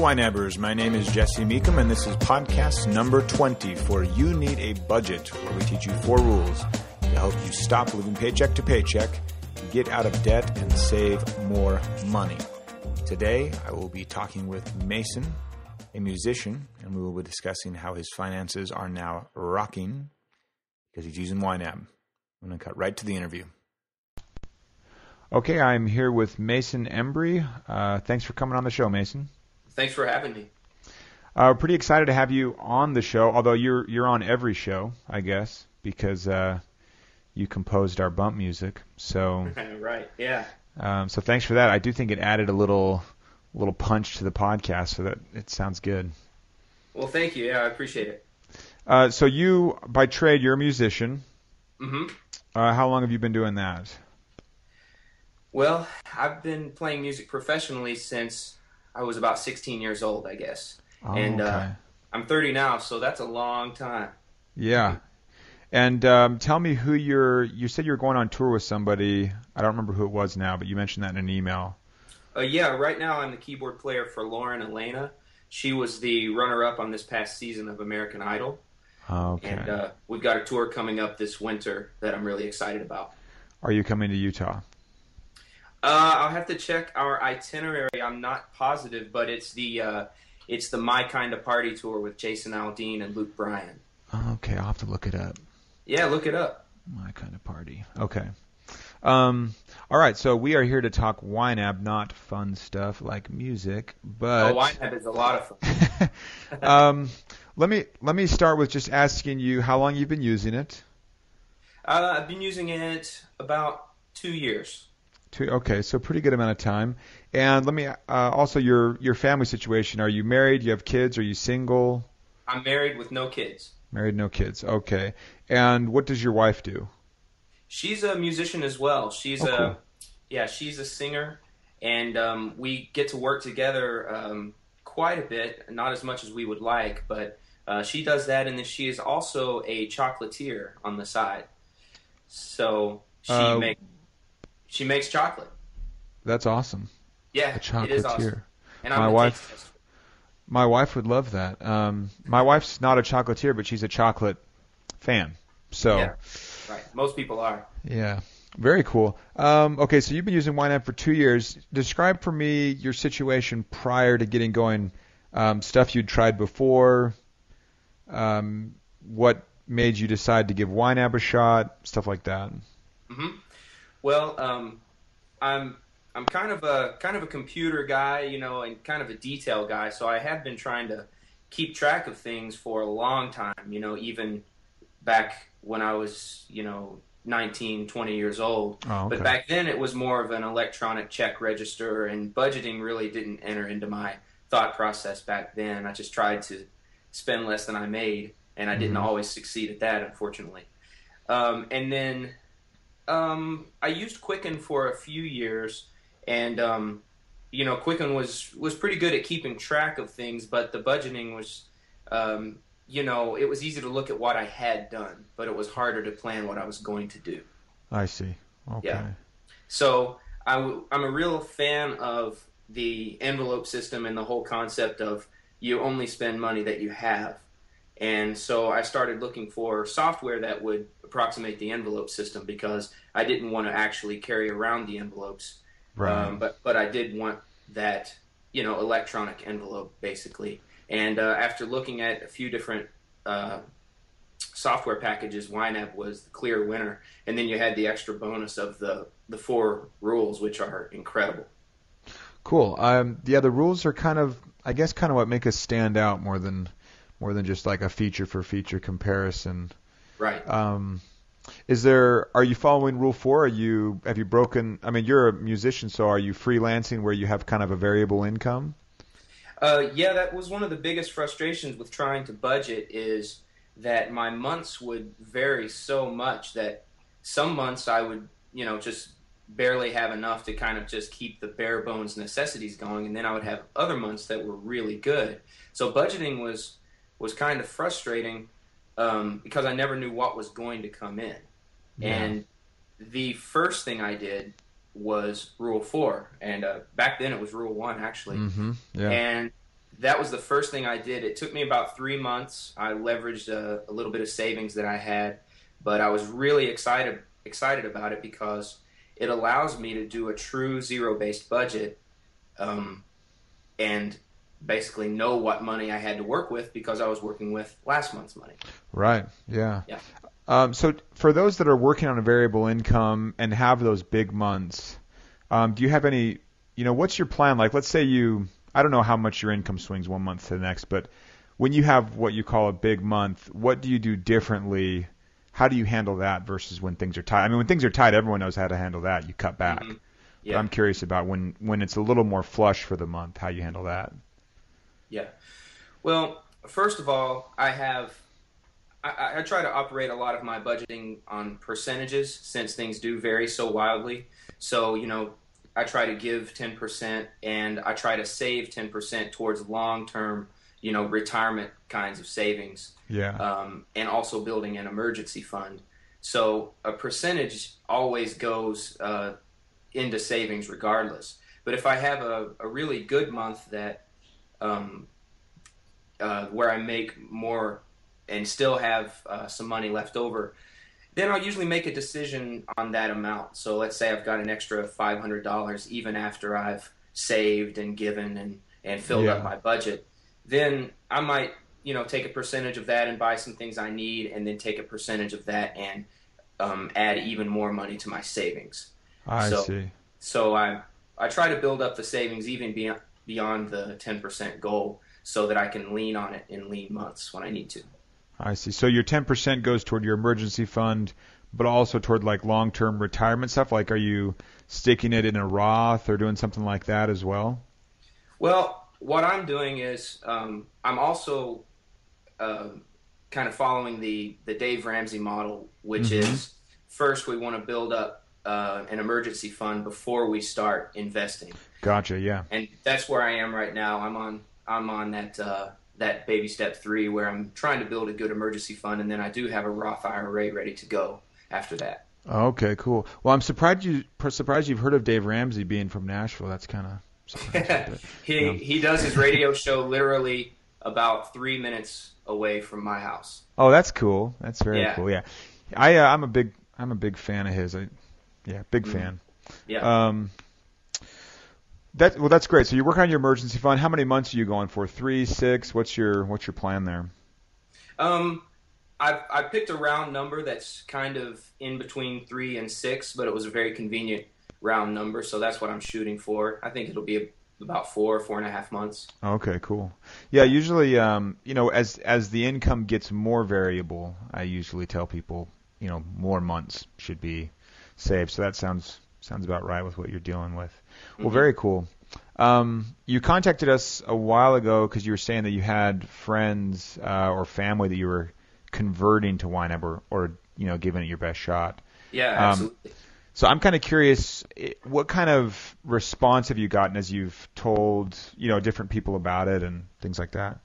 YNABers, my name is Jesse Meekum, and this is podcast number 20 for You Need a Budget, where we teach you 4 rules to help you stop living paycheck to paycheck, get out of debt, and save more money. Today, I will be talking with Mason, a musician, and we will be discussing how his finances are now rocking because he's using YNAB. I'm going to cut right to the interview. Okay, I'm here with Mason Embry. Thanks for coming on the show, Mason. Thanks for having me. Pretty excited to have you on the show, although you're on every show, I guess, because you composed our bump music. So Right, yeah. So thanks for that. I do think it added a little punch to the podcast, so that it sounds good. Well, thank you. Yeah, I appreciate it. So you, by trade, you're a musician. Mm-hmm. How long have you been doing that? Well, I've been playing music professionally since I was about 16 years old, I guess. Oh, and okay. I'm 30 now, so that's a long time. Yeah. And tell me who you said you were going on tour with somebody. I don't remember who it was now, but you mentioned that in an email. Yeah, right now I'm the keyboard player for Lauren Elena. She was the runner-up on this past season of American Idol. Oh, okay. And we've got a tour coming up this winter that I'm really excited about. Are you coming to Utah? I'll have to check our itinerary. I'm not positive, but it's the My Kind of Party tour with Jason Aldean and Luke Bryan. Okay, I'll have to look it up. Yeah, look it up. My Kind of Party. Okay. All right, so we are here to talk YNAB, not fun stuff like music, but YNAB is a lot of fun. Let me start with just asking you how long you've been using it. I've been using it about 2 years. Okay, so pretty good amount of time. And let me also your family situation. Are you married? You have kids? Are you single? I'm married with no kids. Married, no kids. Okay. And what does your wife do? She's a musician as well. She's cool. She's a singer, and we get to work together quite a bit. Not as much as we would like, but she does that, and then she is also a chocolatier on the side. So she makes chocolate. That's awesome. Yeah, it is awesome. And my wife would love that. My wife's not a chocolatier, but she's a chocolate fan. So yeah, right. Most people are. Yeah, very cool. Okay, so you've been using YNAB for 2 years. Describe for me your situation prior to getting going. Stuff you'd tried before. What made you decide to give YNAB a shot? Stuff like that. Mm-hmm. Well, I'm kind of a computer guy, and kind of a detail guy. So I have been trying to keep track of things for a long time. Even back when I was 19, 20 years old. Oh, okay. But back then it was more of an electronic check register, and budgeting really didn't enter into my thought process back then. I just tried to spend less than I made, and I didn't always succeed at that, unfortunately. And then I used Quicken for a few years, and Quicken was pretty good at keeping track of things, but the budgeting was, it was easy to look at what I had done, but it was harder to plan what I was going to do. I see. Okay. Yeah. So I'm a real fan of the envelope system and the whole concept of you only spend money that you have. And so I started looking for software that would approximate the envelope system because I didn't want to actually carry around the envelopes. Right. But I did want that, electronic envelope, basically. And after looking at a few different software packages, YNAB was the clear winner. And then you had the extra bonus of the 4 rules, which are incredible. Cool. The rules are kind of what make us stand out more than just like a feature for feature comparison. Right. Are you following Rule 4? Have you broken? I mean, you're a musician, so are you freelancing where you have kind of a variable income? Yeah, that was one of the biggest frustrations with trying to budget is that my months would vary so much that some months I would, just barely have enough to kind of just keep the bare bones necessities going, and then I would have other months that were really good. So budgeting was kind of frustrating because I never knew what was going to come in. Yeah. And the first thing I did was Rule 4, and back then it was Rule 1 actually. Mm-hmm. Yeah. And that was the first thing I did. It took me about 3 months. I leveraged a little bit of savings that I had, but I was really excited about it because it allows me to do a true zero-based budget, um, and basically know what money I had to work with because I was working with last month's money. Right. Yeah. Yeah. So for those that are working on a variable income and have those big months, do you have any, what's your plan? Like, let's say I don't know how much your income swings one month to the next, but when you have what you call a big month, what do you do differently? How do you handle that versus when things are tight? I mean, when things are tight, everyone knows how to handle that. You cut back. Mm-hmm. But Yeah. I'm curious about when it's a little more flush for the month, how you handle that. Yeah. Well, first of all, I try to operate a lot of my budgeting on percentages since things do vary so wildly. So, I try to give 10% and I try to save 10% towards long-term, retirement kinds of savings. Yeah. And also building an emergency fund. So a percentage always goes into savings regardless. But if I have a really good month that where I make more and still have some money left over, then I'll usually make a decision on that amount. So let's say I've got an extra $500 even after I've saved and given and filled up my budget. Then I might, take a percentage of that and buy some things I need, and then take a percentage of that and add even more money to my savings. I see. So I try to build up the savings even beyond the 10% goal so that I can lean on it in lean months when I need to. I see. So your 10% goes toward your emergency fund, but also toward like long-term retirement stuff. Like, are you sticking it in a Roth or doing something like that as well? Well, what I'm doing is I'm also kind of following the Dave Ramsey model, which is first we want to build up an emergency fund before we start investing. Gotcha. Yeah. And that's where I am right now. I'm on that baby step 3 where I'm trying to build a good emergency fund, and then I do have a Roth IRA ready to go after that. Okay, cool. Well, I'm surprised you've heard of Dave Ramsey being from Nashville. That's kind of surprising. He does his radio show literally about 3 minutes away from my house. Oh, that's cool. That's very cool. Yeah. I'm a big fan of his. Big fan. Yeah. That's great. So you work on your emergency fund. How many months are you going for? 3, 6? What's your plan there? I picked a round number that's kind of in between 3 and 6, but it was a very convenient round number, so that's what I'm shooting for. I think it'll be about 4.5 months. Okay, cool. Yeah, usually, as the income gets more variable, I usually tell people, more months should be saved. So that sounds about right with what you're dealing with. Well, very cool. You contacted us a while ago because you were saying that you had friends or family that you were converting to YNAB or giving it your best shot. Yeah, absolutely. So I'm kind of curious, what kind of response have you gotten as you've told different people about it and things like that?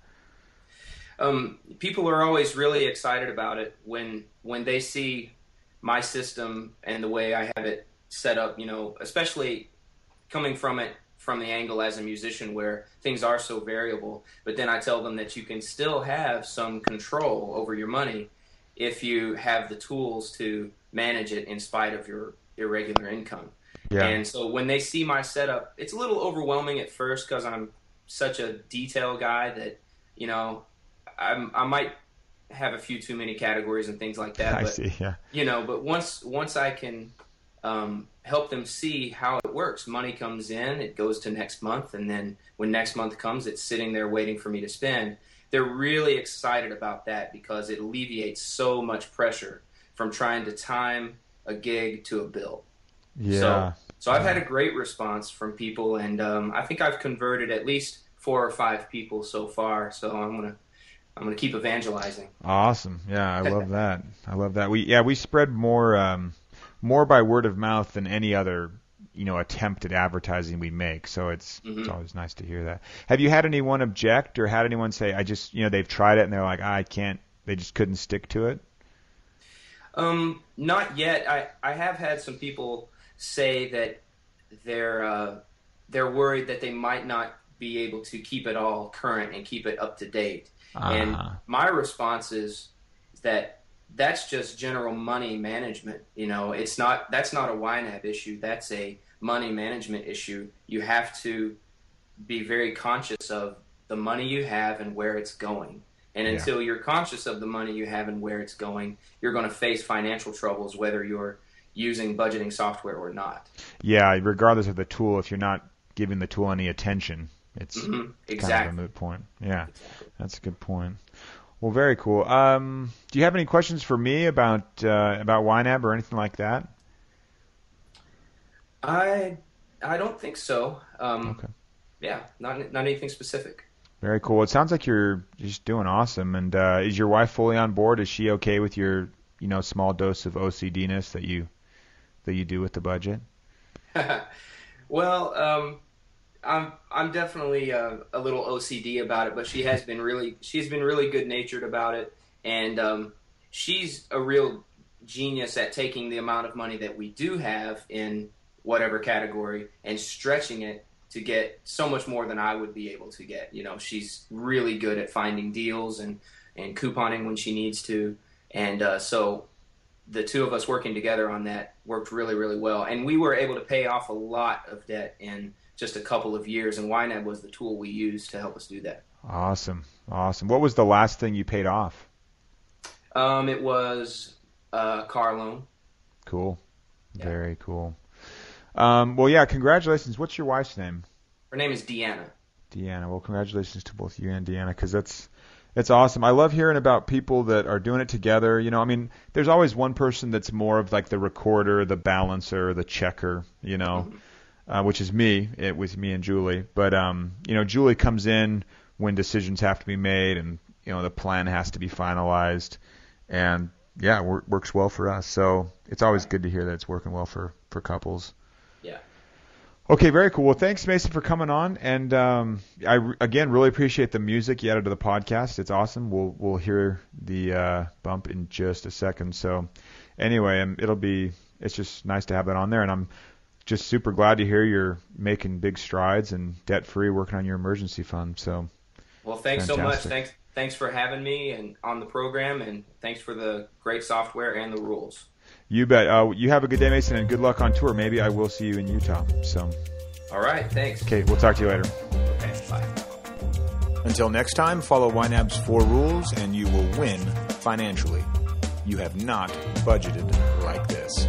People are always really excited about it when they see my system and the way I have it set up, especially coming from the angle as a musician where things are so variable. But then I tell them that you can still have some control over your money if you have the tools to manage it in spite of your irregular income. Yeah. And so when they see my setup, it's a little overwhelming at first because I'm such a detail guy that, I might have a few too many categories and things like that. I see, yeah. But once I can help them see how it works, money comes in, it goes to next month, and then when next month comes, it's sitting there waiting for me to spend. They're really excited about that because it alleviates so much pressure from trying to time a gig to a bill. Yeah. So I've had a great response from people, and I think I've converted at least 4 or 5 people so far. So I'm gonna keep evangelizing. Awesome. Yeah, I love that. I love that. We spread more by word of mouth than any other attempt at advertising we make. So it's always nice to hear that. Have you had anyone object or had anyone say, I just they've tried it and they're like, I can't, they just couldn't stick to it? Not yet. I have had some people say that they're worried that they might not be able to keep it all current and keep it up to date. And my response is that that's just general money management. That's not a YNAB issue. That's a money management issue. You have to be very conscious of the money you have and where it's going. And until you're conscious of the money you have and where it's going, you're going to face financial troubles whether you're using budgeting software or not. Yeah, regardless of the tool, if you're not giving the tool any attention, it's kind of a moot point. Yeah, that's a good point. Well, very cool. Do you have any questions for me about YNAB or anything like that? I don't think so. Okay. Yeah, not anything specific. Very cool. It sounds like you're just doing awesome. And is your wife fully on board? Is she okay with your small dose of OCD-ness that you do with the budget? Well, I'm definitely a little OCD about it, but she's been really good-natured about it, and she's a real genius at taking the amount of money that we do have in whatever category and stretching it to get so much more than I would be able to get. She's really good at finding deals and couponing when she needs to, and so the two of us working together on that worked really, really well, and we were able to pay off a lot of debt in just a couple of years, and YNAB was the tool we used to help us do that. Awesome. What was the last thing you paid off? It was a car loan. Cool. Yeah. Very cool. Well, yeah, congratulations. What's your wife's name? Her name is Deanna. Deanna. Well, congratulations to both you and Deanna, because it's awesome. I love hearing about people that are doing it together. There's always one person that's more of like the recorder, the balancer, the checker, which is me, with me and Julie. But, Julie comes in when decisions have to be made and, the plan has to be finalized. And, yeah, works well for us. So it's always good to hear that it's working well for couples. Yeah. Okay, very cool. Well, thanks, Mason, for coming on. And I, again, really appreciate the music you added to the podcast. It's awesome. We'll hear the bump in just a second. So anyway, it's just nice to have that on there. And I'm just super glad to hear you're making big strides and debt-free, working on your emergency fund. So, well, thanks fantastic. So much. Thanks for having me and on the program, and thanks for the great software and the rules. You bet. You have a good day, Mason, and good luck on tour. Maybe I will see you in Utah. So. All right. Thanks. Okay. We'll talk to you later. Okay. Bye. Until next time, follow YNAB's 4 rules, and you will win financially. You have not budgeted like this.